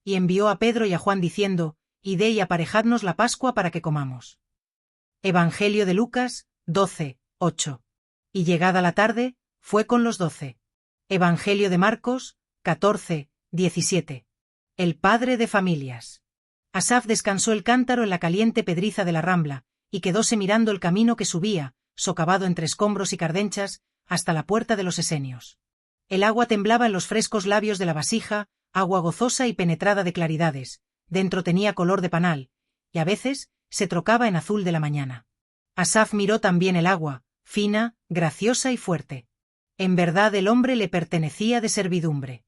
y envió a Pedro y a Juan diciendo: Id y aparejadnos la Pascua para que comamos. Evangelio de Lucas, 12:8. Y llegada la tarde, fue con los 12. Evangelio de Marcos, 14:17. El padre de familias. Asaf descansó el cántaro en la caliente pedriza de la Rambla, y quedóse mirando el camino que subía, socavado entre escombros y cardenchas, hasta la puerta de los esenios. El agua temblaba en los frescos labios de la vasija, agua gozosa y penetrada de claridades, dentro tenía color de panal, y a veces se trocaba en azul de la mañana. Asaf miró también el agua, fina, graciosa y fuerte. En verdad el hombre le pertenecía de servidumbre.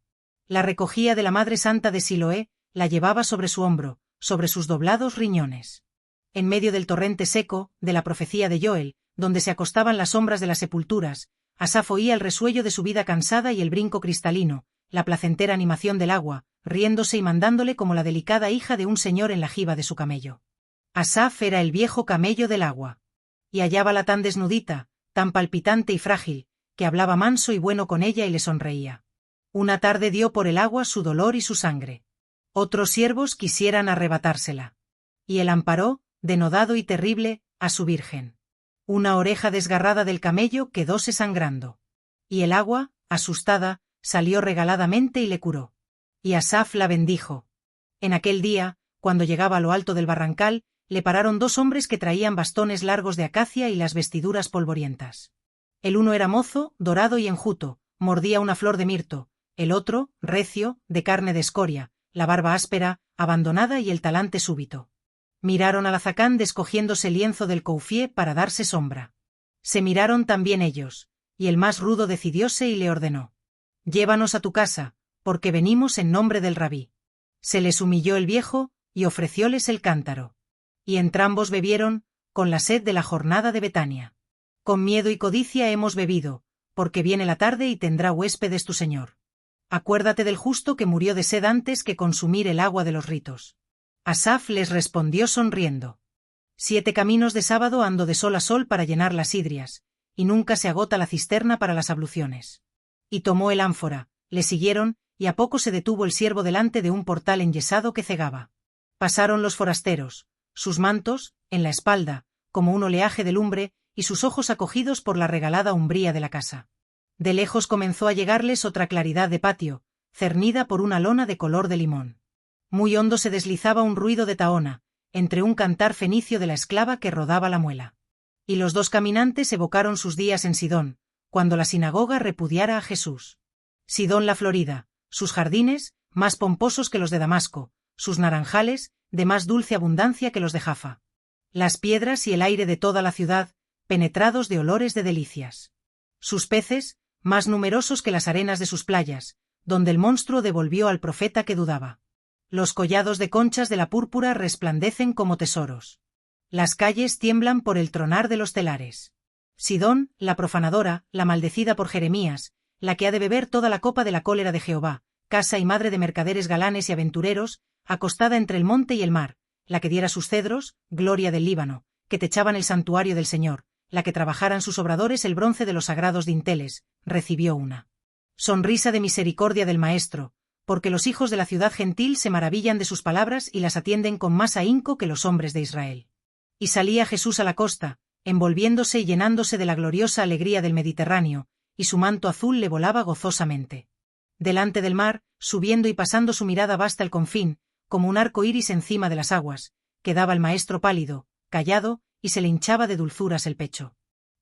La recogía de la Madre Santa de Siloé, la llevaba sobre su hombro, sobre sus doblados riñones. En medio del torrente seco, de la profecía de Joel, donde se acostaban las sombras de las sepulturas, Asaf oía el resuello de su vida cansada y el brinco cristalino, la placentera animación del agua, riéndose y mandándole como la delicada hija de un señor en la jiba de su camello. Asaf era el viejo camello del agua. Y hallábala tan desnudita, tan palpitante y frágil, que hablaba manso y bueno con ella y le sonreía. Una tarde dio por el agua su dolor y su sangre. Otros siervos quisieran arrebatársela. Y él amparó, denodado y terrible, a su virgen. Una oreja desgarrada del camello quedóse sangrando. Y el agua, asustada, salió regaladamente y le curó. Y Asaf la bendijo. En aquel día, cuando llegaba a lo alto del barrancal, le pararon 2 hombres que traían bastones largos de acacia y las vestiduras polvorientas. El uno era mozo, dorado y enjuto, mordía una flor de mirto; el otro, recio, de carne de escoria, la barba áspera, abandonada y el talante súbito. Miraron al azacán descogiéndose el lienzo del coufié para darse sombra. Se miraron también ellos, y el más rudo decidióse y le ordenó: Llévanos a tu casa, porque venimos en nombre del rabí. Se les humilló el viejo, y ofrecióles el cántaro. Y entrambos bebieron, con la sed de la jornada de Betania. Con miedo y codicia hemos bebido, porque viene la tarde y tendrá huéspedes tu señor. Acuérdate del justo que murió de sed antes que consumir el agua de los ritos. Asaf les respondió sonriendo: 7 caminos de sábado ando de sol a sol para llenar las sidrias, y nunca se agota la cisterna para las abluciones. Y tomó el ánfora, le siguieron, y a poco se detuvo el siervo delante de un portal enyesado que cegaba. Pasaron los forasteros, sus mantos, en la espalda, como un oleaje de lumbre, y sus ojos acogidos por la regalada umbría de la casa. De lejos comenzó a llegarles otra claridad de patio, cernida por una lona de color de limón. Muy hondo se deslizaba un ruido de tahona, entre un cantar fenicio de la esclava que rodaba la muela. Y los 2 caminantes evocaron sus días en Sidón, cuando la sinagoga repudiara a Jesús. Sidón la florida, sus jardines, más pomposos que los de Damasco, sus naranjales, de más dulce abundancia que los de Jaffa. Las piedras y el aire de toda la ciudad, penetrados de olores de delicias. Sus peces, más numerosos que las arenas de sus playas, donde el monstruo devolvió al profeta que dudaba. Los collados de conchas de la púrpura resplandecen como tesoros. Las calles tiemblan por el tronar de los telares. Sidón, la profanadora, la maldecida por Jeremías, la que ha de beber toda la copa de la cólera de Jehová, casa y madre de mercaderes galanes y aventureros, acostada entre el monte y el mar, la que diera sus cedros, gloria del Líbano, que techaban el santuario del Señor, la que trabajaran sus obradores el bronce de los sagrados dinteles, recibió una sonrisa de misericordia del Maestro, porque los hijos de la ciudad gentil se maravillan de sus palabras y las atienden con más ahínco que los hombres de Israel. Y salía Jesús a la costa, envolviéndose y llenándose de la gloriosa alegría del Mediterráneo, y su manto azul le volaba gozosamente. Delante del mar, subiendo y pasando su mirada basta el confín, como un arco iris encima de las aguas, quedaba el Maestro pálido, callado, y se le hinchaba de dulzuras el pecho.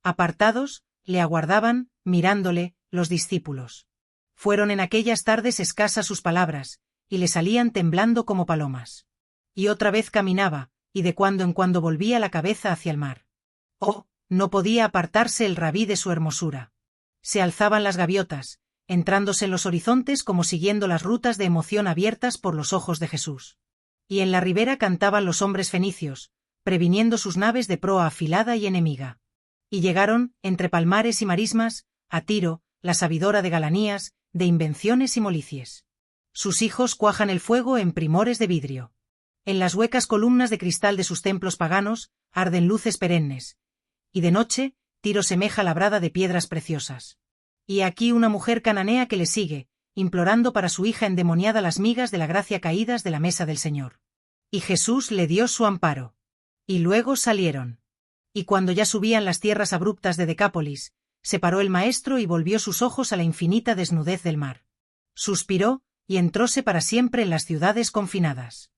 Apartados, le aguardaban, mirándole, los discípulos. Fueron en aquellas tardes escasas sus palabras, y le salían temblando como palomas. Y otra vez caminaba, y de cuando en cuando volvía la cabeza hacia el mar. Oh, no podía apartarse el rabí de su hermosura. Se alzaban las gaviotas, entrándose en los horizontes como siguiendo las rutas de emoción abiertas por los ojos de Jesús. Y en la ribera cantaban los hombres fenicios, previniendo sus naves de proa afilada y enemiga. Y llegaron, entre palmares y marismas, a Tiro, la sabidora de galanías, de invenciones y molicies. Sus hijos cuajan el fuego en primores de vidrio. En las huecas columnas de cristal de sus templos paganos, arden luces perennes. Y de noche, Tiro semeja labrada de piedras preciosas. Y aquí una mujer cananea que le sigue, implorando para su hija endemoniada las migas de la gracia caídas de la mesa del Señor. Y Jesús le dio su amparo. Y luego salieron. Y cuando ya subían las tierras abruptas de Decápolis, se paró el maestro y volvió sus ojos a la infinita desnudez del mar. Suspiró, y entróse para siempre en las ciudades confinadas.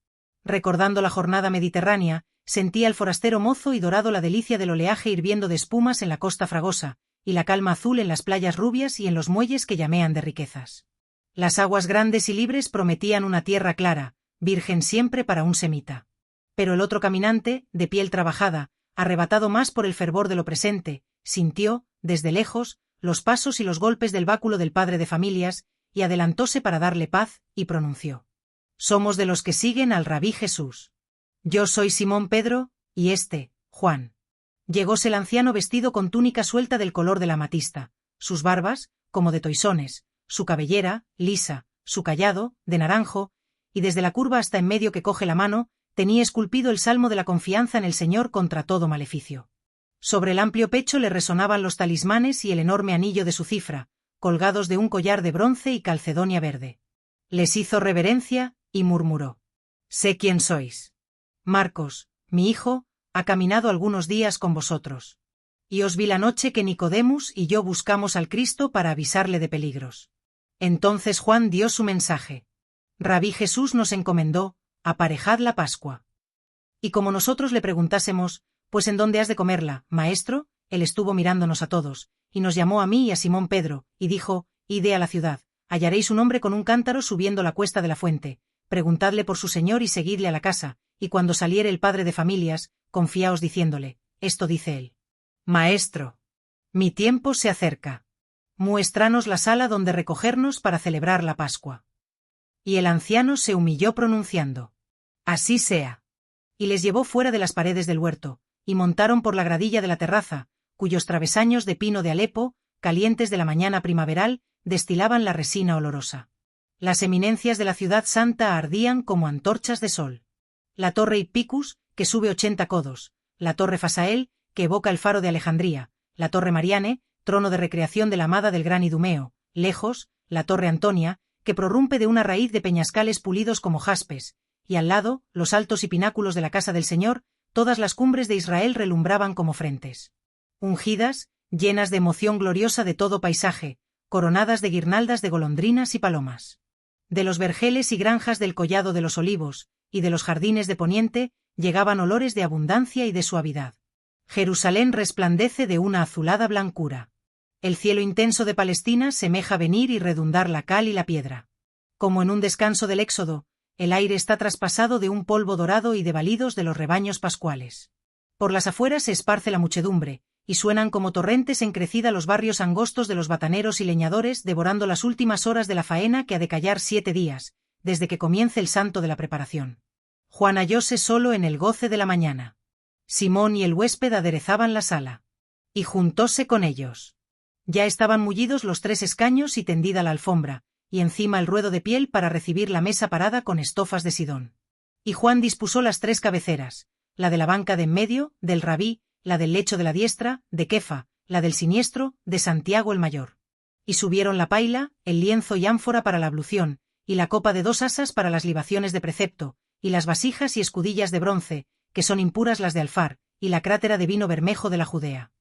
Recordando la jornada mediterránea, sentía el forastero mozo y dorado la delicia del oleaje hirviendo de espumas en la costa fragosa, y la calma azul en las playas rubias y en los muelles que llamean de riquezas. Las aguas grandes y libres prometían una tierra clara, virgen siempre para un semita. Pero el otro caminante, de piel trabajada, arrebatado más por el fervor de lo presente, sintió, desde lejos, los pasos y los golpes del báculo del padre de familias, y adelantóse para darle paz, y pronunció: «Somos de los que siguen al Rabí Jesús. Yo soy Simón Pedro, y Juan». Llegóse el anciano vestido con túnica suelta del color de la amatista, sus barbas, como de toisones, su cabellera, lisa, su cayado, de naranjo, y desde la curva hasta en medio que coge la mano, tenía esculpido el salmo de la confianza en el Señor contra todo maleficio. Sobre el amplio pecho le resonaban los talismanes y el enorme anillo de su cifra, colgados de un collar de bronce y calcedonia verde. Les hizo reverencia, y murmuró: «Sé quién sois. Marcos, mi hijo, ha caminado algunos días con vosotros. Y os vi la noche que Nicodemus y yo buscamos al Cristo para avisarle de peligros». Entonces Juan dio su mensaje: «Rabí Jesús nos encomendó, aparejad la Pascua». Y como nosotros le preguntásemos: «Pues ¿en dónde has de comerla, maestro?», él estuvo mirándonos a todos, y nos llamó a mí y a Simón Pedro, y dijo: «Ide a la ciudad, hallaréis un hombre con un cántaro subiendo la cuesta de la fuente, preguntadle por su señor y seguidle a la casa, y cuando saliere el padre de familias, confiaos diciéndole: esto dice él: Maestro, mi tiempo se acerca. Muéstranos la sala donde recogernos para celebrar la Pascua». Y el anciano se humilló pronunciando: «Así sea». Y les llevó fuera de las paredes del huerto, y montaron por la gradilla de la terraza, cuyos travesaños de pino de Alepo, calientes de la mañana primaveral, destilaban la resina olorosa. Las eminencias de la ciudad santa ardían como antorchas de sol. La torre Hippicus, que sube 80 codos, la torre Fasael, que evoca el faro de Alejandría, la torre Mariane, trono de recreación de la amada del gran Idumeo, lejos, la torre Antonia, que prorrumpe de una raíz de peñascales pulidos como jaspes, y al lado, los altos y pináculos de la casa del Señor, todas las cumbres de Israel relumbraban como frentes ungidas, llenas de emoción gloriosa de todo paisaje, coronadas de guirnaldas de golondrinas y palomas. De los vergeles y granjas del Collado de los Olivos, y de los jardines de Poniente, llegaban olores de abundancia y de suavidad. Jerusalén resplandece de una azulada blancura. El cielo intenso de Palestina semeja venir y redundar la cal y la piedra. Como en un descanso del Éxodo, el aire está traspasado de un polvo dorado y de balidos de los rebaños pascuales. Por las afueras se esparce la muchedumbre, y suenan como torrentes en crecida los barrios angostos de los bataneros y leñadores devorando las últimas horas de la faena que ha de callar 7 días, desde que comience el santo de la preparación. Juan hallóse solo en el goce de la mañana. Simón y el huésped aderezaban la sala. Y juntóse con ellos. Ya estaban mullidos los 3 escaños y tendida la alfombra, y encima el ruedo de piel para recibir la mesa parada con estofas de Sidón. Y Juan dispuso las 3 cabeceras, la de la banca de en medio, del Rabí, la del lecho de la diestra, de Kefa, la del siniestro, de Santiago el mayor. Y subieron la paila, el lienzo y ánfora para la ablución, y la copa de 2 asas para las libaciones de precepto, y las vasijas y escudillas de bronce, que son impuras las de alfar, y la crátera de vino bermejo de la Judea.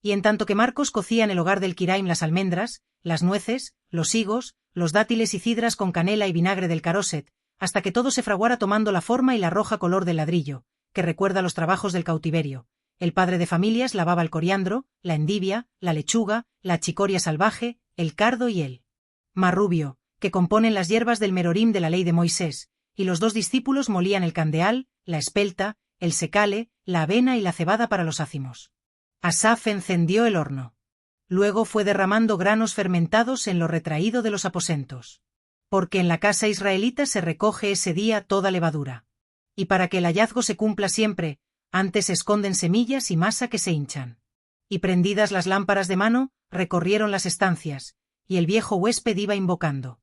Y en tanto que Marcos cocía en el hogar del Kiraim las almendras, las nueces, los higos, los dátiles y cidras con canela y vinagre del caroset, hasta que todo se fraguara tomando la forma y la roja color del ladrillo, que recuerda los trabajos del cautiverio. El padre de familias lavaba el coriandro, la endivia, la lechuga, la chicoria salvaje, el cardo y el marrubio, que componen las hierbas del merorim de la ley de Moisés, y los 2 discípulos molían el candeal, la espelta, el secale, la avena y la cebada para los ácimos. Asaf encendió el horno. Luego fue derramando granos fermentados en lo retraído de los aposentos. Porque en la casa israelita se recoge ese día toda levadura. Y para que el hallazgo se cumpla siempre, antes se esconden semillas y masa que se hinchan. Y prendidas las lámparas de mano, recorrieron las estancias, y el viejo huésped iba invocando: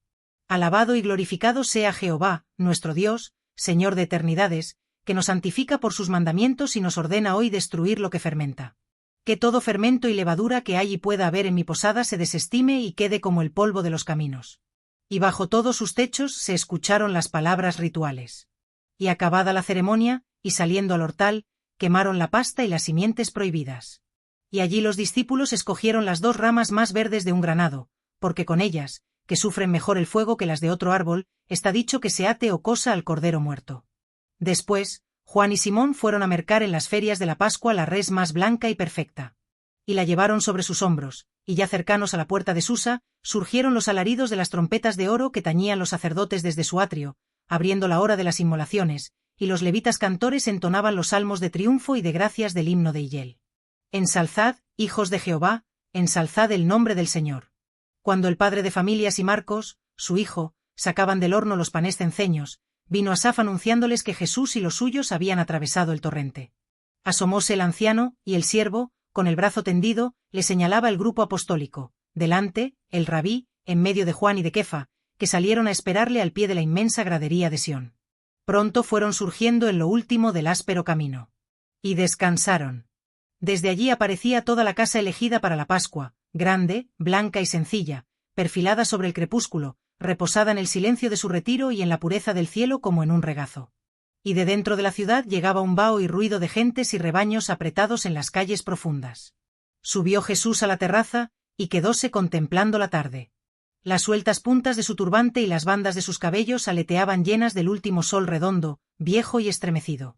Alabado y glorificado sea Jehová, nuestro Dios, Señor de eternidades, que nos santifica por sus mandamientos y nos ordena hoy destruir lo que fermenta. Que todo fermento y levadura que hay y pueda haber en mi posada se desestime y quede como el polvo de los caminos. Y bajo todos sus techos se escucharon las palabras rituales. Y acabada la ceremonia, y saliendo al hortal, quemaron la pasta y las simientes prohibidas. Y allí los discípulos escogieron las 2 ramas más verdes de un granado, porque con ellas, que sufren mejor el fuego que las de otro árbol, está dicho que se ate o cosa al cordero muerto. Después, Juan y Simón fueron a mercar en las ferias de la Pascua la res más blanca y perfecta. Y la llevaron sobre sus hombros, y ya cercanos a la puerta de Susa, surgieron los alaridos de las trompetas de oro que tañían los sacerdotes desde su atrio, abriendo la hora de las inmolaciones, y los levitas cantores entonaban los salmos de triunfo y de gracias del himno de Hillel. Ensalzad, hijos de Jehová, ensalzad el nombre del Señor. Cuando el padre de familias y Marcos, su hijo, sacaban del horno los panes cenceños, vino Asaf anunciándoles que Jesús y los suyos habían atravesado el torrente. Asomóse el anciano, y el siervo, con el brazo tendido, le señalaba el grupo apostólico, delante, el rabí, en medio de Juan y de Kefa, que salieron a esperarle al pie de la inmensa gradería de Sión. Pronto fueron surgiendo en lo último del áspero camino. Y descansaron. Desde allí aparecía toda la casa elegida para la Pascua, grande, blanca y sencilla, perfilada sobre el crepúsculo, reposada en el silencio de su retiro y en la pureza del cielo como en un regazo. Y de dentro de la ciudad llegaba un vaho y ruido de gentes y rebaños apretados en las calles profundas. Subió Jesús a la terraza, y quedóse contemplando la tarde. Las sueltas puntas de su turbante y las bandas de sus cabellos aleteaban llenas del último sol redondo, viejo y estremecido.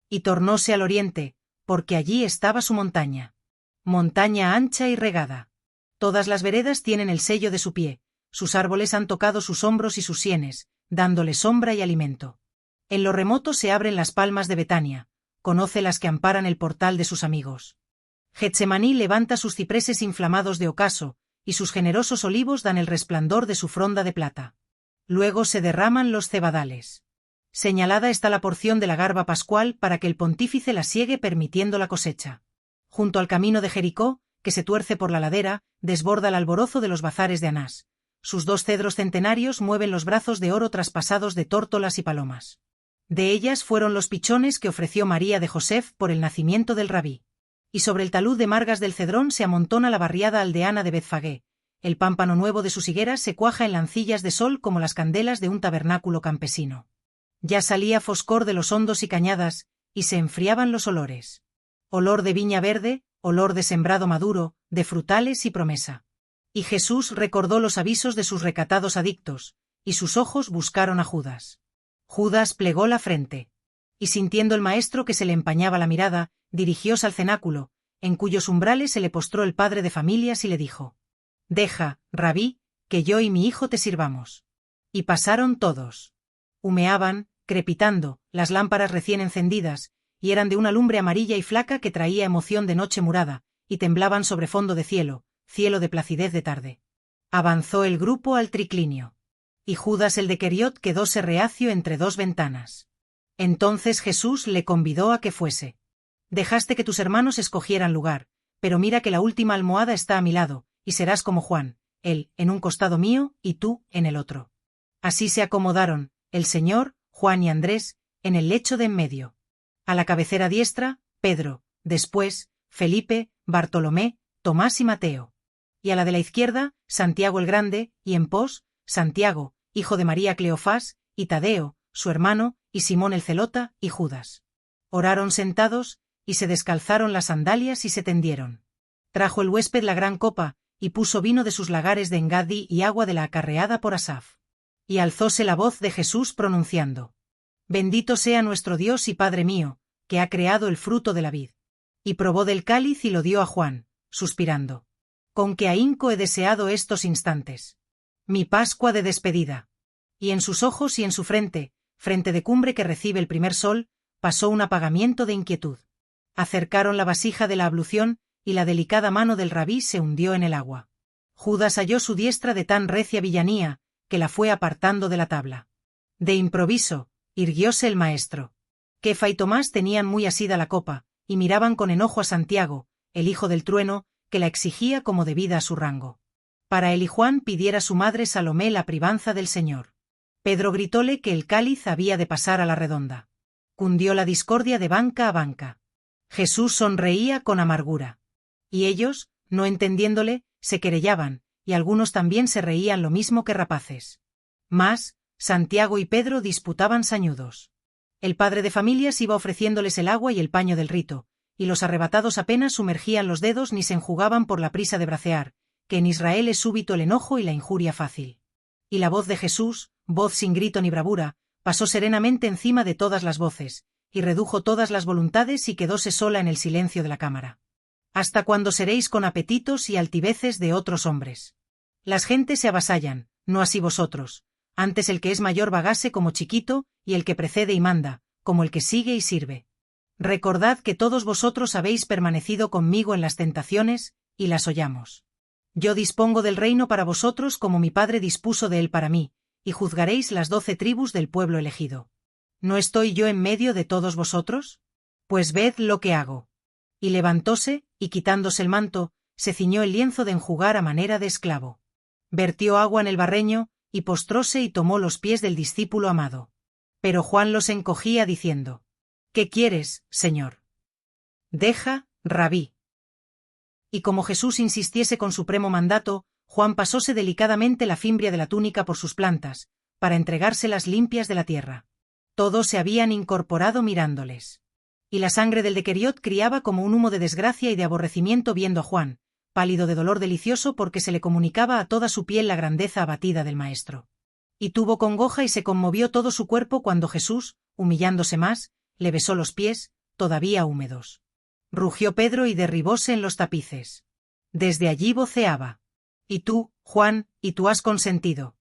Y tornóse al oriente, porque allí estaba su montaña. Montaña ancha y regada. Todas las veredas tienen el sello de su pie, sus árboles han tocado sus hombros y sus sienes, dándole sombra y alimento. En lo remoto se abren las palmas de Betania, conoce las que amparan el portal de sus amigos. Getsemaní levanta sus cipreses inflamados de ocaso, y sus generosos olivos dan el resplandor de su fronda de plata. Luego se derraman los cebadales. Señalada está la porción de la garba pascual para que el pontífice la siegue permitiendo la cosecha. Junto al camino de Jericó, que se tuerce por la ladera, desborda el alborozo de los bazares de Anás. Sus 2 cedros centenarios mueven los brazos de oro traspasados de tórtolas y palomas. De ellas fueron los pichones que ofreció María de Josef por el nacimiento del rabí. Y sobre el talud de margas del Cedrón se amontona la barriada aldeana de Betfagé. El pámpano nuevo de sus higueras se cuaja en lancillas de sol como las candelas de un tabernáculo campesino. Ya salía foscor de los hondos y cañadas, y se enfriaban los olores. Olor de viña verde, olor de sembrado maduro, de frutales y promesa. Y Jesús recordó los avisos de sus recatados adictos, y sus ojos buscaron a Judas. Judas plegó la frente. Y sintiendo el maestro que se le empañaba la mirada, dirigióse al cenáculo, en cuyos umbrales se le postró el padre de familias y le dijo: «Deja, rabí, que yo y mi hijo te sirvamos». Y pasaron todos. Humeaban, crepitando, las lámparas recién encendidas, y eran de una lumbre amarilla y flaca que traía emoción de noche murada, y temblaban sobre fondo de cielo, cielo de placidez de tarde. Avanzó el grupo al triclinio. Y Judas el de Queriot quedóse reacio entre 2 ventanas. Entonces Jesús le convidó a que fuese. «Dejaste que tus hermanos escogieran lugar, pero mira que la última almohada está a mi lado, y serás como Juan, él en un costado mío y tú en el otro». Así se acomodaron, el Señor, Juan y Andrés, en el lecho de en medio. A la cabecera diestra, Pedro, después, Felipe, Bartolomé, Tomás y Mateo. Y a la de la izquierda, Santiago el Grande, y en pos, Santiago, hijo de María Cleofás, y Tadeo, su hermano, y Simón el Celota, y Judas. Oraron sentados, y se descalzaron las sandalias y se tendieron. Trajo el huésped la gran copa, y puso vino de sus lagares de Engadi y agua de la acarreada por Asaf. Y alzóse la voz de Jesús pronunciando: «Bendito sea nuestro Dios y Padre mío, que ha creado el fruto de la vid». Y probó del cáliz y lo dio a Juan, suspirando: «Con qué ahínco he deseado estos instantes. Mi Pascua de despedida». Y en sus ojos y en su frente, frente de cumbre que recibe el primer sol, pasó un apagamiento de inquietud. Acercaron la vasija de la ablución, y la delicada mano del rabí se hundió en el agua. Judas halló su diestra de tan recia villanía, que la fue apartando de la tabla. De improviso, irguióse el maestro. Kefa y Tomás tenían muy asida la copa, y miraban con enojo a Santiago, el hijo del trueno, que la exigía como debida a su rango. Para él y Juan pidiera su madre Salomé la privanza del Señor. Pedro gritóle que el cáliz había de pasar a la redonda. Cundió la discordia de banca a banca. Jesús sonreía con amargura. Y ellos, no entendiéndole, se querellaban, y algunos también se reían lo mismo que rapaces. Mas, Santiago y Pedro disputaban sañudos. El padre de familias iba ofreciéndoles el agua y el paño del rito, y los arrebatados apenas sumergían los dedos ni se enjugaban por la prisa de bracear, que en Israel es súbito el enojo y la injuria fácil. Y la voz de Jesús, voz sin grito ni bravura, pasó serenamente encima de todas las voces, y redujo todas las voluntades y quedóse sola en el silencio de la cámara. ¿Hasta cuándo seréis con apetitos y altiveces de otros hombres? Las gentes se avasallan, no así vosotros, antes el que es mayor vagase como chiquito, y el que precede y manda, como el que sigue y sirve. Recordad que todos vosotros habéis permanecido conmigo en las tentaciones, y las hollamos. Yo dispongo del reino para vosotros como mi Padre dispuso de él para mí, y juzgaréis las 12 tribus del pueblo elegido. ¿No estoy yo en medio de todos vosotros? Pues ved lo que hago. Y levantóse, y quitándose el manto, se ciñó el lienzo de enjugar a manera de esclavo. Vertió agua en el barreño, y postróse y tomó los pies del discípulo amado. Pero Juan los encogía diciendo: ¿Qué quieres, Señor? Deja, Rabí. Y como Jesús insistiese con supremo mandato, Juan pasóse delicadamente la fimbria de la túnica por sus plantas, para entregárselas limpias de la tierra. Todos se habían incorporado mirándoles. Y la sangre del Dequeriot criaba como un humo de desgracia y de aborrecimiento viendo a Juan, pálido de dolor delicioso porque se le comunicaba a toda su piel la grandeza abatida del Maestro. Y tuvo congoja y se conmovió todo su cuerpo cuando Jesús, humillándose más, le besó los pies, todavía húmedos. Rugió Pedro y derribóse en los tapices. Desde allí voceaba: «Y tú, Juan, y tú has consentido».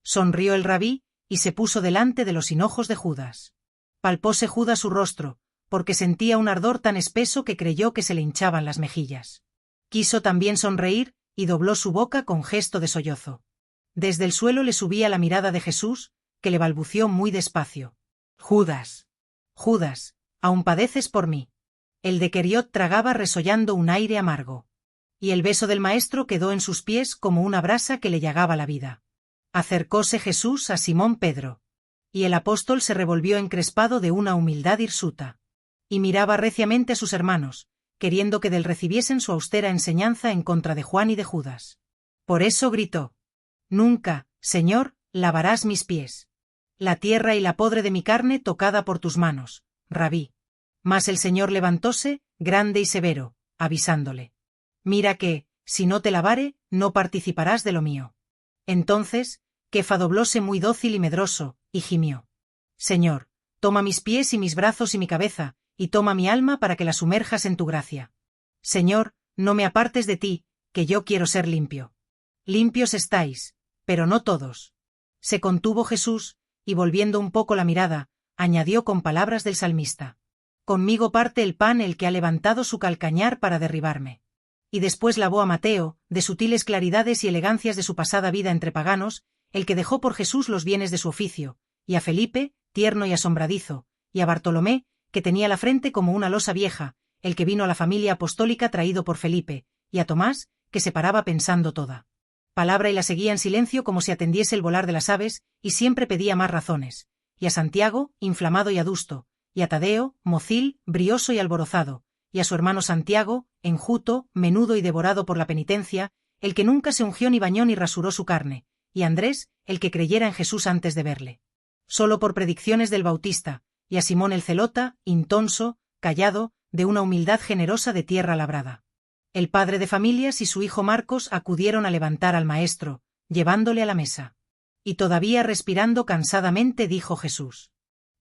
Sonrió el rabí, y se puso delante de los hinojos de Judas. Palpóse Judas su rostro, porque sentía un ardor tan espeso que creyó que se le hinchaban las mejillas. Quiso también sonreír, y dobló su boca con gesto de sollozo. Desde el suelo le subía la mirada de Jesús, que le balbució muy despacio: «Judas. Judas, ¿aún padeces por mí?». El Dequeriot tragaba resollando un aire amargo. Y el beso del Maestro quedó en sus pies como una brasa que le llagaba la vida. Acercóse Jesús a Simón Pedro. Y el apóstol se revolvió encrespado de una humildad hirsuta. Y miraba reciamente a sus hermanos, queriendo que del recibiesen su austera enseñanza en contra de Juan y de Judas. Por eso gritó: «Nunca, Señor, lavarás mis pies. La tierra y la podre de mi carne tocada por tus manos, Rabí». Mas el Señor levantóse, grande y severo, avisándole: «Mira que, si no te lavare, no participarás de lo mío». Entonces, Kefa doblóse muy dócil y medroso, y gimió: «Señor, toma mis pies y mis brazos y mi cabeza, y toma mi alma para que la sumerjas en tu gracia. Señor, no me apartes de ti, que yo quiero ser limpio». «Limpios estáis, pero no todos». Se contuvo Jesús, y volviendo un poco la mirada, añadió con palabras del salmista: «Conmigo parte el pan el que ha levantado su calcañar para derribarme». Y después lavó a Mateo, de sutiles claridades y elegancias de su pasada vida entre paganos, el que dejó por Jesús los bienes de su oficio, y a Felipe, tierno y asombradizo, y a Bartolomé, que tenía la frente como una losa vieja, el que vino a la familia apostólica traído por Felipe, y a Tomás, que se paraba pensando toda palabra y la seguía en silencio como si atendiese el volar de las aves, y siempre pedía más razones, y a Santiago, inflamado y adusto, y a Tadeo, mocil, brioso y alborozado, y a su hermano Santiago, enjuto, menudo y devorado por la penitencia, el que nunca se ungió ni bañó ni rasuró su carne, y a Andrés, el que creyera en Jesús antes de verle solo por predicciones del Bautista, y a Simón el celota, intonso, callado, de una humildad generosa de tierra labrada. El padre de familias y su hijo Marcos acudieron a levantar al Maestro, llevándole a la mesa. Y todavía respirando cansadamente dijo Jesús: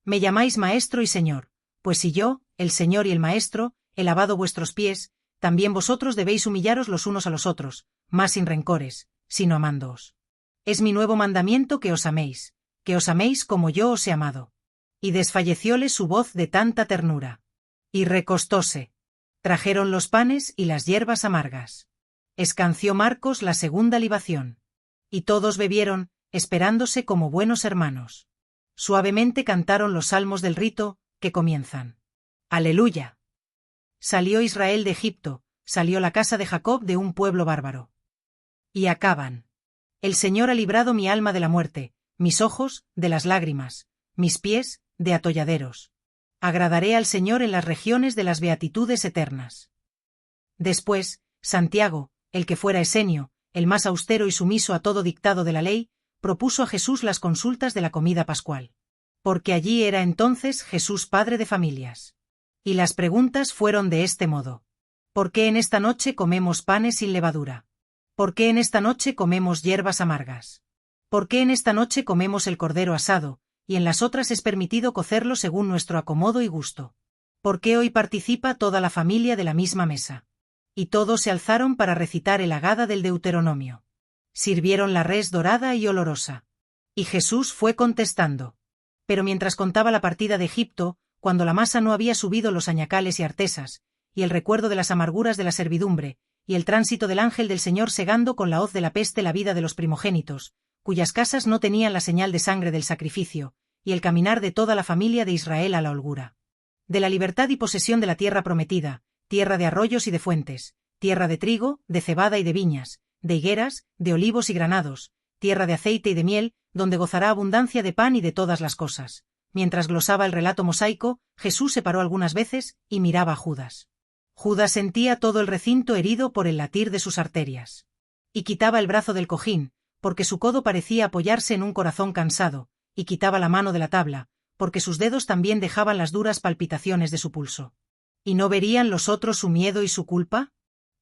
«Me llamáis Maestro y Señor, pues si yo, el Señor y el Maestro, he lavado vuestros pies, también vosotros debéis humillaros los unos a los otros, más sin rencores, sino amándoos. Es mi nuevo mandamiento que os améis como yo os he amado». Y desfallecióle su voz de tanta ternura. Y recostóse. Trajeron los panes y las hierbas amargas. Escanció Marcos la segunda libación. Y todos bebieron, esperándose como buenos hermanos. Suavemente cantaron los salmos del rito, que comienzan: «Aleluya. Salió Israel de Egipto, salió la casa de Jacob de un pueblo bárbaro». Y acaban: «El Señor ha librado mi alma de la muerte, mis ojos, de las lágrimas, mis pies, de atolladeros. Agradaré al Señor en las regiones de las beatitudes eternas». Después, Santiago, el que fuera esenio, el más austero y sumiso a todo dictado de la ley, propuso a Jesús las consultas de la comida pascual. Porque allí era entonces Jesús padre de familias. Y las preguntas fueron de este modo. ¿Por qué en esta noche comemos panes sin levadura? ¿Por qué en esta noche comemos hierbas amargas? ¿Por qué en esta noche comemos el cordero asado, y en las otras es permitido cocerlo según nuestro acomodo y gusto? ¿Por qué hoy participa toda la familia de la misma mesa? Y todos se alzaron para recitar el Haggadah del Deuteronomio. Sirvieron la res dorada y olorosa. Y Jesús fue contestando. Pero mientras contaba la partida de Egipto, cuando la masa no había subido los añacales y artesas, y el recuerdo de las amarguras de la servidumbre, y el tránsito del ángel del Señor segando con la hoz de la peste la vida de los primogénitos, cuyas casas no tenían la señal de sangre del sacrificio, y el caminar de toda la familia de Israel a la holgura. De la libertad y posesión de la tierra prometida, tierra de arroyos y de fuentes, tierra de trigo, de cebada y de viñas, de higueras, de olivos y granados, tierra de aceite y de miel, donde gozará abundancia de pan y de todas las cosas. Mientras glosaba el relato mosaico, Jesús se paró algunas veces y miraba a Judas. Judas sentía todo el recinto herido por el latir de sus arterias. Y quitaba el brazo del cojín, porque su codo parecía apoyarse en un corazón cansado, y quitaba la mano de la tabla, porque sus dedos también dejaban las duras palpitaciones de su pulso. ¿Y no verían los otros su miedo y su culpa?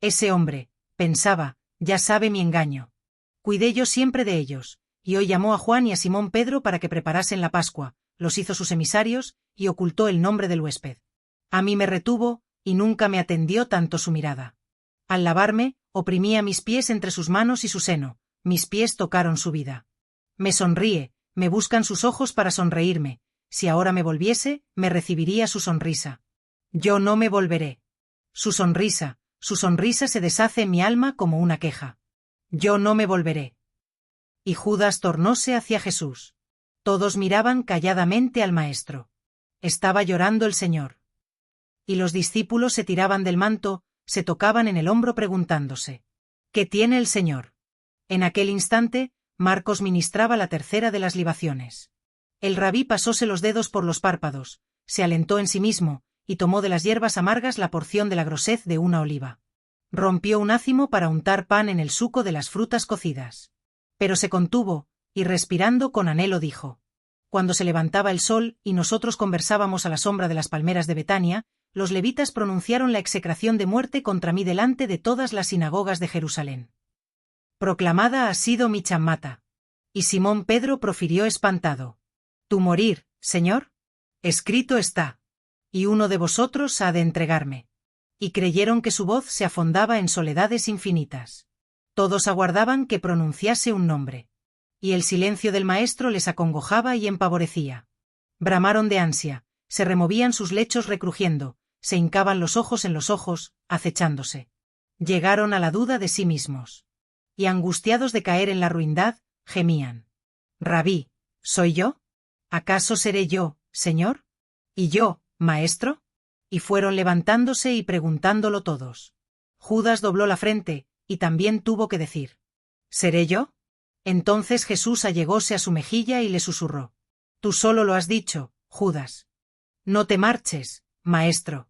Ese hombre, pensaba, ya sabe mi engaño. Cuidé yo siempre de ellos, y hoy llamó a Juan y a Simón Pedro para que preparasen la Pascua, los hizo sus emisarios, y ocultó el nombre del huésped. A mí me retuvo, y nunca me atendió tanto su mirada. Al lavarme, oprimía mis pies entre sus manos y su seno, mis pies tocaron su vida. Me sonríe, me buscan sus ojos para sonreírme, si ahora me volviese, me recibiría su sonrisa. Yo no me volveré. Su sonrisa se deshace en mi alma como una queja. Yo no me volveré. Y Judas tornóse hacia Jesús. Todos miraban calladamente al maestro. Estaba llorando el Señor. Y los discípulos se tiraban del manto, se tocaban en el hombro preguntándose: ¿qué tiene el Señor? En aquel instante, Marcos ministraba la tercera de las libaciones. El rabí pasóse los dedos por los párpados, se alentó en sí mismo, y tomó de las hierbas amargas la porción de la grosez de una oliva. Rompió un ácimo para untar pan en el suco de las frutas cocidas. Pero se contuvo, y respirando con anhelo dijo: cuando se levantaba el sol y nosotros conversábamos a la sombra de las palmeras de Betania, los levitas pronunciaron la execración de muerte contra mí delante de todas las sinagogas de Jerusalén. Proclamada ha sido mi chammata. Y Simón Pedro profirió espantado: ¿tú morir, Señor? Escrito está: y uno de vosotros ha de entregarme. Y creyeron que su voz se afondaba en soledades infinitas. Todos aguardaban que pronunciase un nombre. Y el silencio del maestro les acongojaba y empavorecía. Bramaron de ansia, se removían sus lechos recrujiendo, se hincaban los ojos en los ojos, acechándose. Llegaron a la duda de sí mismos. Y angustiados de caer en la ruindad, gemían: Rabí, ¿soy yo? ¿Acaso seré yo, Señor? ¿Y yo, Maestro? Y fueron levantándose y preguntándolo todos. Judas dobló la frente, y también tuvo que decir: ¿seré yo? Entonces Jesús allegóse a su mejilla y le susurró: tú solo lo has dicho, Judas. No te marches, Maestro.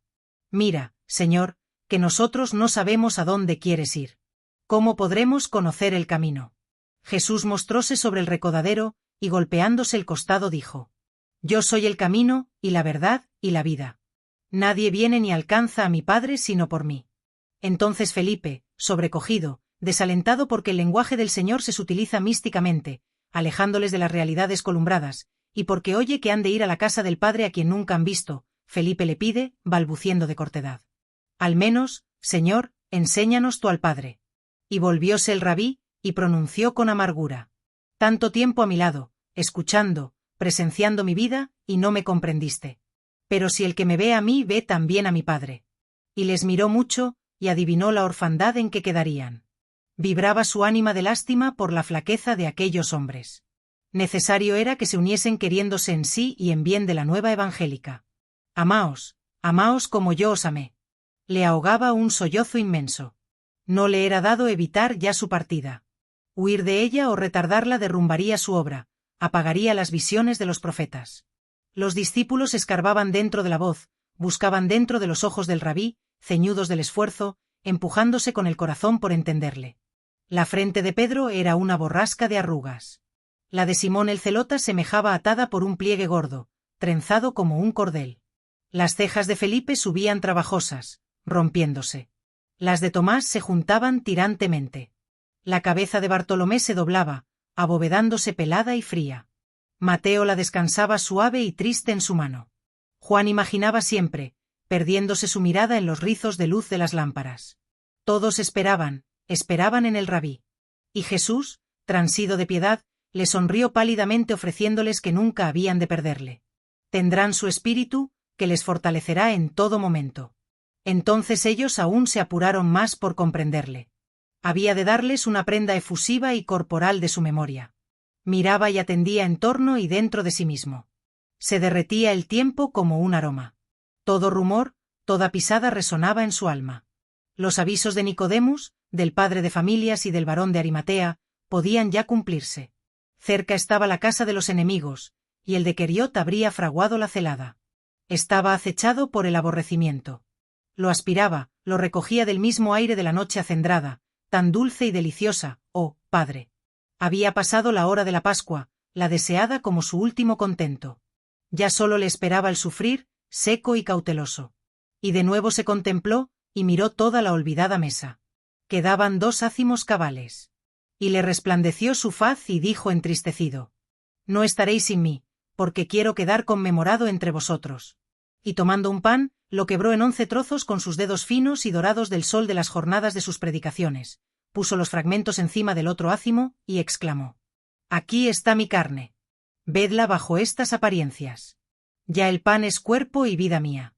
Mira, Señor, que nosotros no sabemos a dónde quieres ir. ¿Cómo podremos conocer el camino? Jesús mostróse sobre el recodadero, y golpeándose el costado dijo: yo soy el camino, y la verdad, y la vida. Nadie viene ni alcanza a mi Padre sino por mí. Entonces Felipe, sobrecogido, desalentado porque el lenguaje del Señor se utiliza místicamente, alejándoles de las realidades columbradas, y porque oye que han de ir a la casa del Padre a quien nunca han visto, Felipe le pide, balbuciendo de cortedad: al menos, Señor, enséñanos tú al Padre. Y volvióse el rabí, y pronunció con amargura: tanto tiempo a mi lado, escuchando, presenciando mi vida, y no me comprendiste. Pero si el que me ve a mí ve también a mi Padre. Y les miró mucho, y adivinó la orfandad en que quedarían. Vibraba su ánima de lástima por la flaqueza de aquellos hombres. Necesario era que se uniesen queriéndose en sí y en bien de la nueva evangélica. Amaos, amaos como yo os amé. Le ahogaba un sollozo inmenso. No le era dado evitar ya su partida. Huir de ella o retardarla derrumbaría su obra, apagaría las visiones de los profetas. Los discípulos escarbaban dentro de la voz, buscaban dentro de los ojos del rabí, ceñudos del esfuerzo, empujándose con el corazón por entenderle. La frente de Pedro era una borrasca de arrugas. La de Simón el celota semejaba atada por un pliegue gordo, trenzado como un cordel. Las cejas de Felipe subían trabajosas, rompiéndose. Las de Tomás se juntaban tirantemente. La cabeza de Bartolomé se doblaba, abovedándose pelada y fría. Mateo la descansaba suave y triste en su mano. Juan imaginaba siempre, perdiéndose su mirada en los rizos de luz de las lámparas. Todos esperaban en el rabí. Y Jesús, transido de piedad, le sonrió pálidamente ofreciéndoles que nunca habían de perderle. Tendrán su espíritu, que les fortalecerá en todo momento. Entonces ellos aún se apuraron más por comprenderle. Había de darles una prenda efusiva y corporal de su memoria. Miraba y atendía en torno y dentro de sí mismo. Se derretía el tiempo como un aroma. Todo rumor, toda pisada resonaba en su alma. Los avisos de Nicodemus, del padre de familias y del varón de Arimatea, podían ya cumplirse. Cerca estaba la casa de los enemigos, y el de Queriot habría fraguado la celada. Estaba acechado por el aborrecimiento. Lo aspiraba, lo recogía del mismo aire de la noche acendrada, tan dulce y deliciosa, oh, Padre. Había pasado la hora de la Pascua, la deseada como su último contento. Ya solo le esperaba el sufrir, seco y cauteloso. Y de nuevo se contempló, y miró toda la olvidada mesa. Quedaban 2 ácimos cabales. Y le resplandeció su faz y dijo entristecido: No estaréis sin mí, porque quiero quedar conmemorado entre vosotros. Y tomando un pan, lo quebró en 11 trozos con sus dedos finos y dorados del sol de las jornadas de sus predicaciones, puso los fragmentos encima del otro ácimo, y exclamó: Aquí está mi carne. Vedla bajo estas apariencias. Ya el pan es cuerpo y vida mía.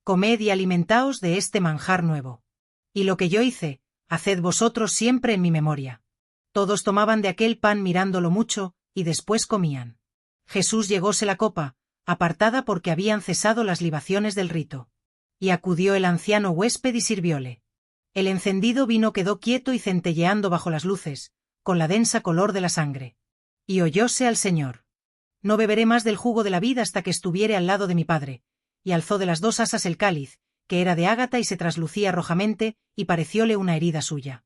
Comed y alimentaos de este manjar nuevo. Y lo que yo hice, haced vosotros siempre en mi memoria. Todos tomaban de aquel pan mirándolo mucho, y después comían. Jesús llegóse la copa, apartada porque habían cesado las libaciones del rito. Y acudió el anciano huésped y sirvióle. El encendido vino quedó quieto y centelleando bajo las luces, con la densa color de la sangre. Y oyóse al Señor: No beberé más del jugo de la vid hasta que estuviere al lado de mi Padre. Y alzó de las 2 asas el cáliz, que era de ágata y se traslucía rojamente, y parecióle una herida suya.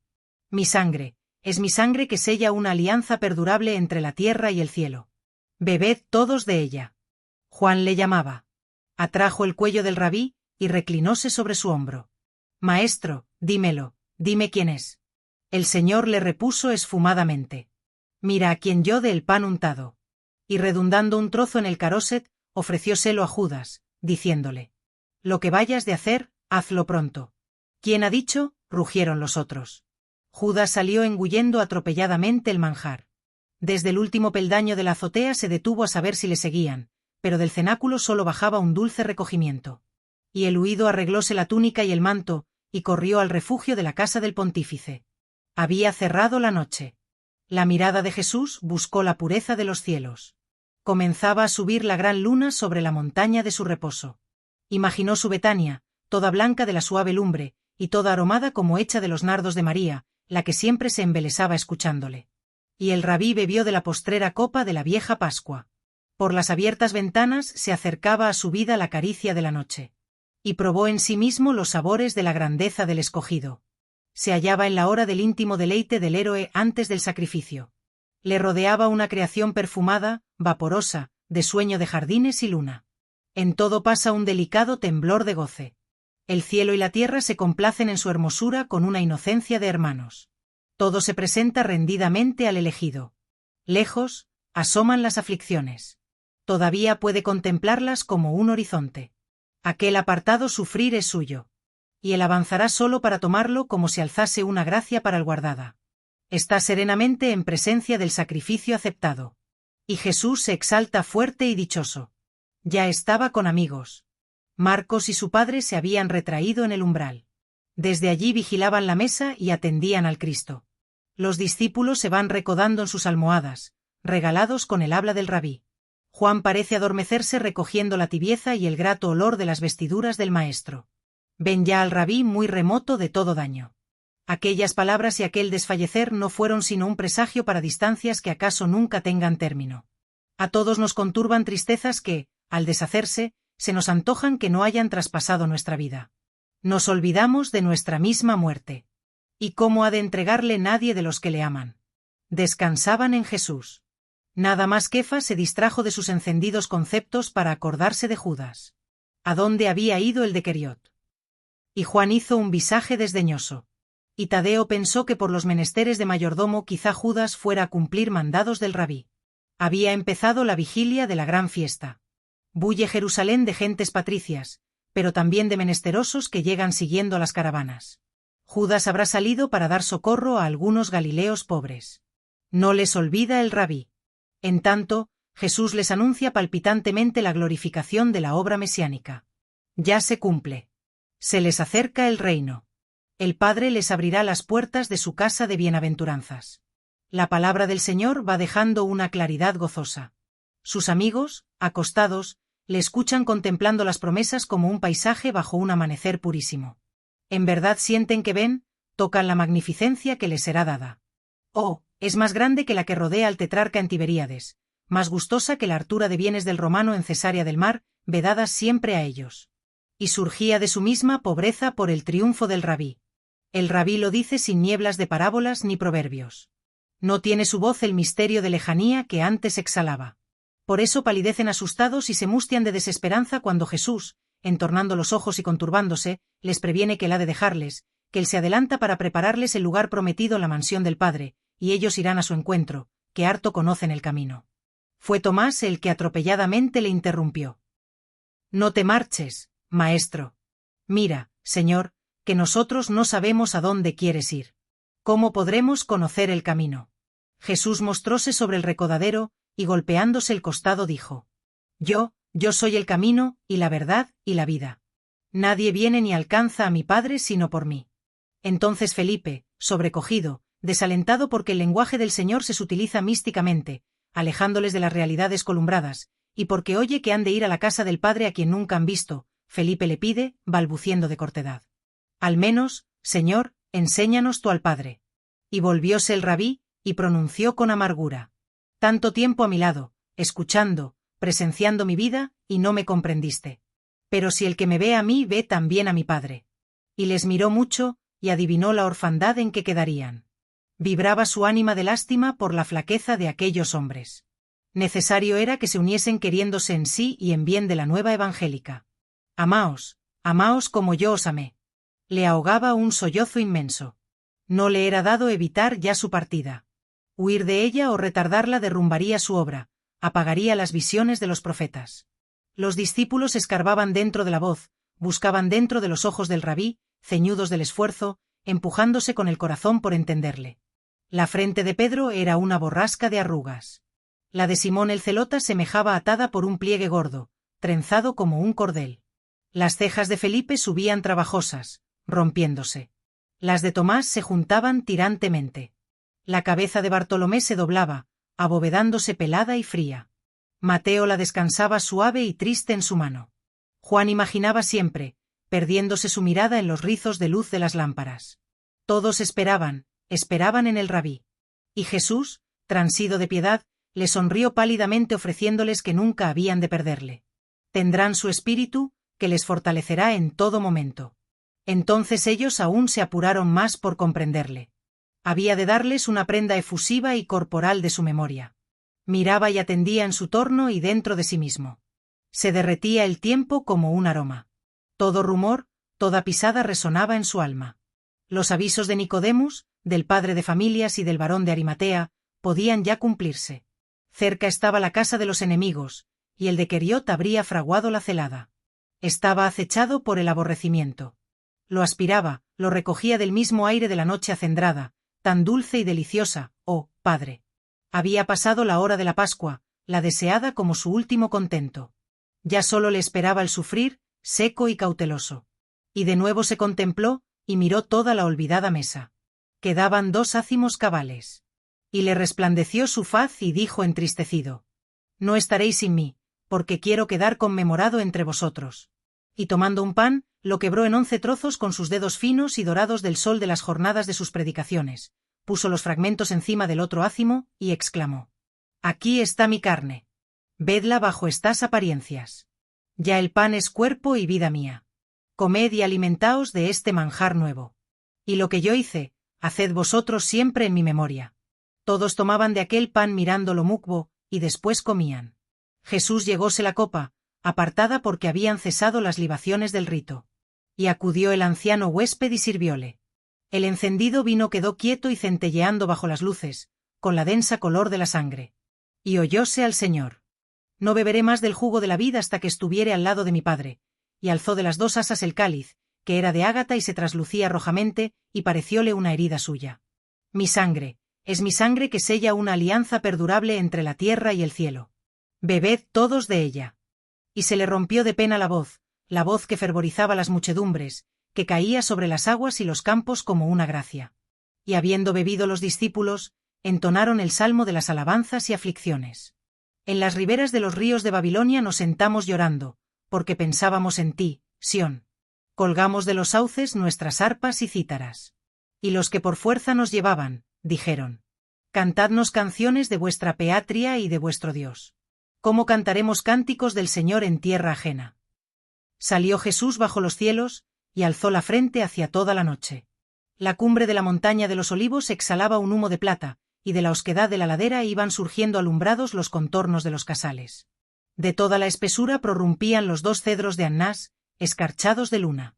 Mi sangre, es mi sangre que sella una alianza perdurable entre la tierra y el cielo. Bebed todos de ella. Juan le llamaba. Atrajo el cuello del rabí, y reclinóse sobre su hombro. Maestro, dímelo, dime quién es. El Señor le repuso esfumadamente: Mira a quien yo dé el pan untado. Y redundando un trozo en el caroset, ofrecióselo a Judas, diciéndole: Lo que vayas de hacer, hazlo pronto. ¿Quién ha dicho? Rugieron los otros. Judas salió engullendo atropelladamente el manjar. Desde el último peldaño de la azotea se detuvo a saber si le seguían, pero del cenáculo solo bajaba un dulce recogimiento. Y el huido arreglóse la túnica y el manto, y corrió al refugio de la casa del pontífice. Había cerrado la noche. La mirada de Jesús buscó la pureza de los cielos. Comenzaba a subir la gran luna sobre la montaña de su reposo. Imaginó su Betania, toda blanca de la suave lumbre, y toda aromada como hecha de los nardos de María, la que siempre se embelesaba escuchándole. Y el rabí bebió de la postrera copa de la vieja Pascua. Por las abiertas ventanas se acercaba a su vida la caricia de la noche. Y probó en sí mismo los sabores de la grandeza del escogido. Se hallaba en la hora del íntimo deleite del héroe antes del sacrificio. Le rodeaba una creación perfumada, vaporosa, de sueño de jardines y luna. En todo pasa un delicado temblor de goce. El cielo y la tierra se complacen en su hermosura con una inocencia de hermanos. Todo se presenta rendidamente al elegido. Lejos, asoman las aflicciones. Todavía puede contemplarlas como un horizonte. Aquel apartado sufrir es suyo. Y él avanzará solo para tomarlo como si alzase una gracia para el guardada. Está serenamente en presencia del sacrificio aceptado. Y Jesús se exalta fuerte y dichoso. Ya estaba con amigos. Marcos y su padre se habían retraído en el umbral. Desde allí vigilaban la mesa y atendían al Cristo. Los discípulos se van recodando en sus almohadas, regalados con el habla del rabí. Juan parece adormecerse recogiendo la tibieza y el grato olor de las vestiduras del maestro. Ven ya al rabí muy remoto de todo daño. Aquellas palabras y aquel desfallecer no fueron sino un presagio para distancias que acaso nunca tengan término. A todos nos conturban tristezas que, al deshacerse, se nos antojan que no hayan traspasado nuestra vida. Nos olvidamos de nuestra misma muerte. ¿Y cómo ha de entregarle nadie de los que le aman? Descansaban en Jesús. Nada más Kefas se distrajo de sus encendidos conceptos para acordarse de Judas. ¿A dónde había ido el de Queriot? Y Juan hizo un visaje desdeñoso. Y Tadeo pensó que por los menesteres de mayordomo quizá Judas fuera a cumplir mandados del rabí. Había empezado la vigilia de la gran fiesta. Bulle Jerusalén de gentes patricias, pero también de menesterosos que llegan siguiendo a las caravanas. Judas habrá salido para dar socorro a algunos galileos pobres. No les olvida el rabí. En tanto, Jesús les anuncia palpitantemente la glorificación de la obra mesiánica. Ya se cumple. Se les acerca el reino. El Padre les abrirá las puertas de su casa de bienaventuranzas. La palabra del Señor va dejando una claridad gozosa. Sus amigos, acostados, le escuchan contemplando las promesas como un paisaje bajo un amanecer purísimo. En verdad sienten que ven, tocan la magnificencia que les será dada. Oh, es más grande que la que rodea al tetrarca en Tiberíades, más gustosa que la hartura de bienes del romano en Cesarea del Mar, vedadas siempre a ellos. Y surgía de su misma pobreza por el triunfo del rabí. El rabí lo dice sin nieblas de parábolas ni proverbios. No tiene su voz el misterio de lejanía que antes exhalaba. Por eso palidecen asustados y se mustian de desesperanza cuando Jesús, entornando los ojos y conturbándose, les previene que él ha de dejarles, que él se adelanta para prepararles el lugar prometido en la mansión del Padre, y ellos irán a su encuentro, que harto conocen el camino. Fue Tomás el que atropelladamente le interrumpió. No te marches, maestro. Mira, Señor, que nosotros no sabemos a dónde quieres ir. ¿Cómo podremos conocer el camino? Jesús mostróse sobre el recodadero, y golpeándose el costado dijo: Yo soy el camino, y la verdad, y la vida. Nadie viene ni alcanza a mi Padre sino por mí. Entonces Felipe, sobrecogido, desalentado porque el lenguaje del Señor se sutiliza místicamente, alejándoles de las realidades columbradas, y porque oye que han de ir a la casa del Padre a quien nunca han visto, Felipe le pide, balbuciendo de cortedad: Al menos, Señor, enséñanos tú al Padre. Y volvióse el rabí, y pronunció con amargura: Tanto tiempo a mi lado, escuchando, presenciando mi vida, y no me comprendiste. Pero si el que me ve a mí ve también a mi Padre. Y les miró mucho, y adivinó la orfandad en que quedarían. Vibraba su ánima de lástima por la flaqueza de aquellos hombres. Necesario era que se uniesen queriéndose en sí y en bien de la nueva evangélica. Amaos, amaos como yo os amé. Le ahogaba un sollozo inmenso. No le era dado evitar ya su partida. Huir de ella o retardarla derrumbaría su obra, apagaría las visiones de los profetas. Los discípulos escarbaban dentro de la voz, buscaban dentro de los ojos del rabí, ceñudos del esfuerzo, empujándose con el corazón por entenderle. La frente de Pedro era una borrasca de arrugas. La de Simón el celota semejaba atada por un pliegue gordo, trenzado como un cordel. Las cejas de Felipe subían trabajosas, rompiéndose. Las de Tomás se juntaban tirantemente. La cabeza de Bartolomé se doblaba, abovedándose pelada y fría. Mateo la descansaba suave y triste en su mano. Juan imaginaba siempre, perdiéndose su mirada en los rizos de luz de las lámparas. Todos esperaban en el rabí. Y Jesús, transido de piedad, le sonrió pálidamente ofreciéndoles que nunca habían de perderle. Tendrán su espíritu, que les fortalecerá en todo momento. Entonces ellos aún se apuraron más por comprenderle. Había de darles una prenda efusiva y corporal de su memoria. Miraba y atendía en su torno y dentro de sí mismo. Se derretía el tiempo como un aroma. Todo rumor, toda pisada resonaba en su alma. Los avisos de Nicodemus, del padre de familias y del varón de Arimatea, podían ya cumplirse. Cerca estaba la casa de los enemigos, y el de Queriot habría fraguado la celada. Estaba acechado por el aborrecimiento. Lo aspiraba, lo recogía del mismo aire de la noche acendrada, tan dulce y deliciosa, oh, Padre. Había pasado la hora de la Pascua, la deseada como su último contento. Ya solo le esperaba el sufrir, seco y cauteloso. Y de nuevo se contempló, y miró toda la olvidada mesa. Quedaban 2 ácimos cabales. Y le resplandeció su faz y dijo entristecido: No estaréis sin mí, porque quiero quedar conmemorado entre vosotros. Y tomando un pan, lo quebró en 11 trozos con sus dedos finos y dorados del sol de las jornadas de sus predicaciones, puso los fragmentos encima del otro ácimo, y exclamó: Aquí está mi carne. Vedla bajo estas apariencias. Ya el pan es cuerpo y vida mía. Comed y alimentaos de este manjar nuevo. Y lo que yo hice, haced vosotros siempre en mi memoria. Todos tomaban de aquel pan mirando lo mukbo, y después comían. Jesús llegóse la copa, apartada porque habían cesado las libaciones del rito. Y acudió el anciano huésped y sirvióle. El encendido vino quedó quieto y centelleando bajo las luces, con la densa color de la sangre. Y oyóse al Señor: no beberé más del jugo de la vid hasta que estuviere al lado de mi Padre. Y alzó de las dos asas el cáliz, que era de ágata y se traslucía rojamente, y parecióle una herida suya. Mi sangre, es mi sangre que sella una alianza perdurable entre la tierra y el cielo. Bebed todos de ella. Y se le rompió de pena la voz que fervorizaba las muchedumbres, que caía sobre las aguas y los campos como una gracia. Y habiendo bebido los discípulos, entonaron el salmo de las alabanzas y aflicciones. En las riberas de los ríos de Babilonia nos sentamos llorando, porque pensábamos en ti, Sión. Colgamos de los sauces nuestras arpas y cítaras. Y los que por fuerza nos llevaban, dijeron: cantadnos canciones de vuestra peatria y de vuestro Dios. ¿Cómo cantaremos cánticos del Señor en tierra ajena? Salió Jesús bajo los cielos, y alzó la frente hacia toda la noche. La cumbre de la montaña de los Olivos exhalaba un humo de plata, y de la osquedad de la ladera iban surgiendo alumbrados los contornos de los casales. De toda la espesura prorrumpían los dos cedros de Annás, escarchados de luna.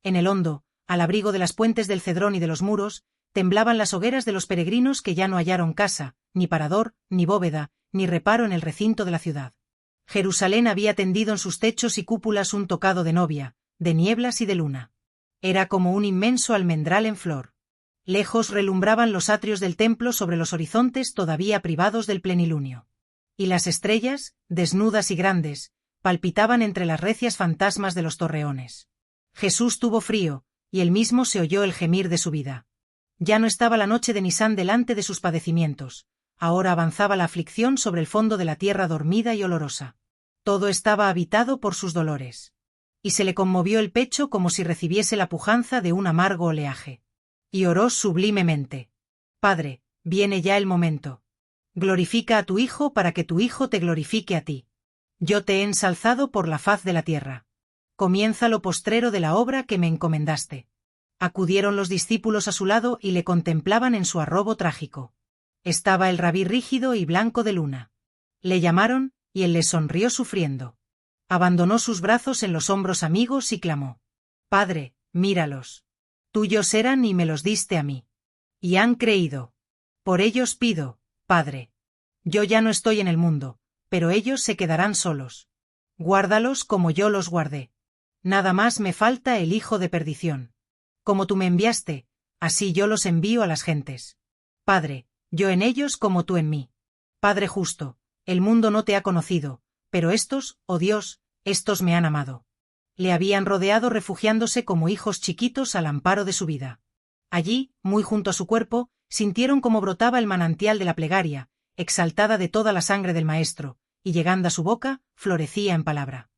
En el hondo, al abrigo de las puentes del Cedrón y de los muros, temblaban las hogueras de los peregrinos que ya no hallaron casa, ni parador, ni bóveda, ni reparo en el recinto de la ciudad. Jerusalén había tendido en sus techos y cúpulas un tocado de novia, de nieblas y de luna. Era como un inmenso almendral en flor. Lejos relumbraban los atrios del templo sobre los horizontes todavía privados del plenilunio. Y las estrellas, desnudas y grandes, palpitaban entre las recias fantasmas de los torreones. Jesús tuvo frío, y él mismo se oyó el gemir de su vida. Ya no estaba la noche de Nisán delante de sus padecimientos, ahora avanzaba la aflicción sobre el fondo de la tierra dormida y olorosa. Todo estaba habitado por sus dolores. Y se le conmovió el pecho como si recibiese la pujanza de un amargo oleaje. Y oró sublimemente: Padre, viene ya el momento. Glorifica a tu Hijo para que tu Hijo te glorifique a ti. Yo te he ensalzado por la faz de la tierra. Comienza lo postrero de la obra que me encomendaste. Acudieron los discípulos a su lado y le contemplaban en su arrobo trágico. Estaba el rabí rígido y blanco de luna. Le llamaron, y él les sonrió sufriendo. Abandonó sus brazos en los hombros amigos y clamó: Padre, míralos. Tuyos eran y me los diste a mí. Y han creído. Por ellos pido, Padre. Yo ya no estoy en el mundo, pero ellos se quedarán solos. Guárdalos como yo los guardé. Nada más me falta el hijo de perdición. Como tú me enviaste, así yo los envío a las gentes. Padre, yo en ellos como tú en mí. Padre justo, el mundo no te ha conocido, pero estos, oh Dios, estos me han amado. Le habían rodeado refugiándose como hijos chiquitos al amparo de su vida. Allí, muy junto a su cuerpo, sintieron cómo brotaba el manantial de la plegaria, exaltada de toda la sangre del Maestro, y llegando a su boca, florecía en palabra.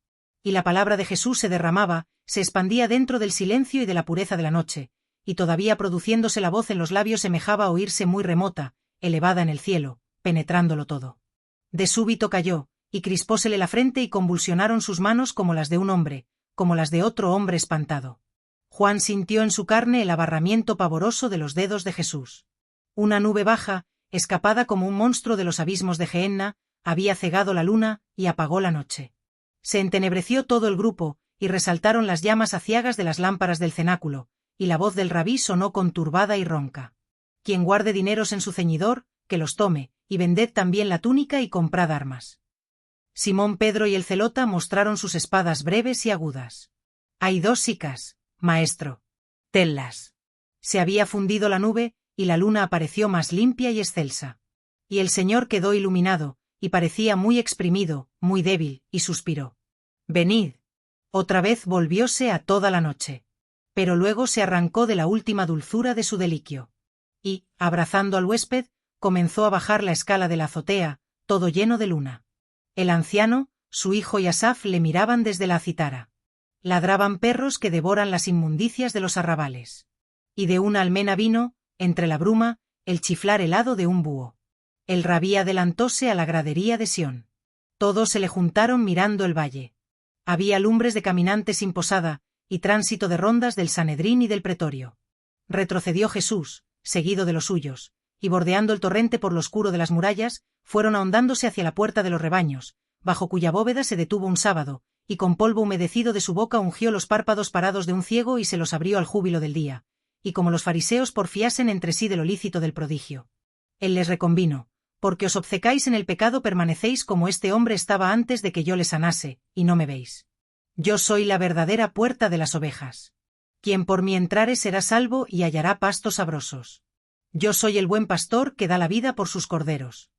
Y la palabra de Jesús se derramaba, se expandía dentro del silencio y de la pureza de la noche, y todavía produciéndose la voz en los labios semejaba oírse muy remota, elevada en el cielo, penetrándolo todo. De súbito cayó, y crispósele la frente y convulsionaron sus manos como las de un hombre, como las de otro hombre espantado. Juan sintió en su carne el abarramiento pavoroso de los dedos de Jesús. Una nube baja, escapada como un monstruo de los abismos de Gehenna, había cegado la luna y apagó la noche. Se entenebreció todo el grupo, y resaltaron las llamas aciagas de las lámparas del cenáculo, y la voz del rabí sonó conturbada y ronca. Quien guarde dineros en su ceñidor, que los tome, y vended también la túnica y comprad armas. Simón Pedro y el celota mostraron sus espadas breves y agudas. Hay dos sicas, maestro. Tenlas. Se había fundido la nube, y la luna apareció más limpia y excelsa. Y el Señor quedó iluminado, y parecía muy exprimido, muy débil, y suspiró: Venid. Otra vez volvióse a toda la noche. Pero luego se arrancó de la última dulzura de su deliquio. Y, abrazando al huésped, comenzó a bajar la escala de la azotea, todo lleno de luna. El anciano, su hijo y Asaf le miraban desde la citara. Ladraban perros que devoran las inmundicias de los arrabales. Y de una almena vino, entre la bruma, el chiflar helado de un búho. El rabí adelantóse a la gradería de Sión. Todos se le juntaron mirando el valle. Había lumbres de caminantes sin posada, y tránsito de rondas del Sanedrín y del pretorio. Retrocedió Jesús, seguido de los suyos, y bordeando el torrente por lo oscuro de las murallas, fueron ahondándose hacia la puerta de los rebaños, bajo cuya bóveda se detuvo un sábado, y con polvo humedecido de su boca ungió los párpados parados de un ciego y se los abrió al júbilo del día, y como los fariseos porfiasen entre sí de lo lícito del prodigio. Él les reconvino: porque os obcecáis en el pecado permanecéis como este hombre estaba antes de que yo le sanase, y no me veis. Yo soy la verdadera puerta de las ovejas. Quien por mí entrare será salvo y hallará pastos sabrosos. Yo soy el buen pastor que da la vida por sus corderos.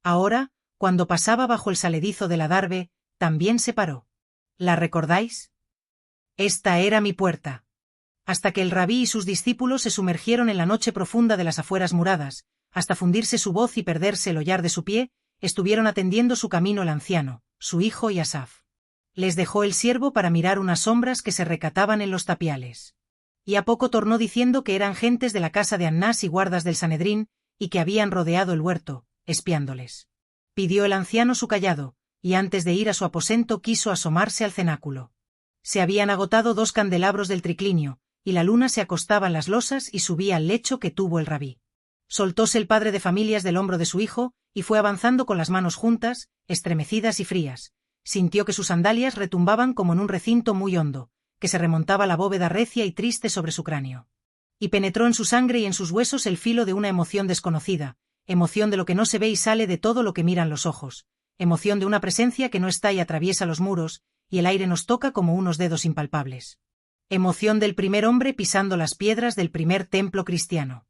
Ahora, cuando pasaba bajo el saledizo del adarve, también se paró. ¿La recordáis? Esta era mi puerta. Hasta que el rabí y sus discípulos se sumergieron en la noche profunda de las afueras muradas, hasta fundirse su voz y perderse el hollar de su pie, estuvieron atendiendo su camino el anciano, su hijo y Asaf. Les dejó el siervo para mirar unas sombras que se recataban en los tapiales. Y a poco tornó diciendo que eran gentes de la casa de Annás y guardas del Sanedrín, y que habían rodeado el huerto, espiándoles. Pidió el anciano su cayado, y antes de ir a su aposento quiso asomarse al cenáculo. Se habían agotado 2 candelabros del triclinio, y la luna se acostaba en las losas y subía al lecho que tuvo el rabí. Soltóse el padre de familias del hombro de su hijo, y fue avanzando con las manos juntas, estremecidas y frías. Sintió que sus sandalias retumbaban como en un recinto muy hondo, que se remontaba la bóveda recia y triste sobre su cráneo. Y penetró en su sangre y en sus huesos el filo de una emoción desconocida, emoción de lo que no se ve y sale de todo lo que miran los ojos, emoción de una presencia que no está y atraviesa los muros, y el aire nos toca como unos dedos impalpables. Emoción del primer hombre pisando las piedras del primer templo cristiano.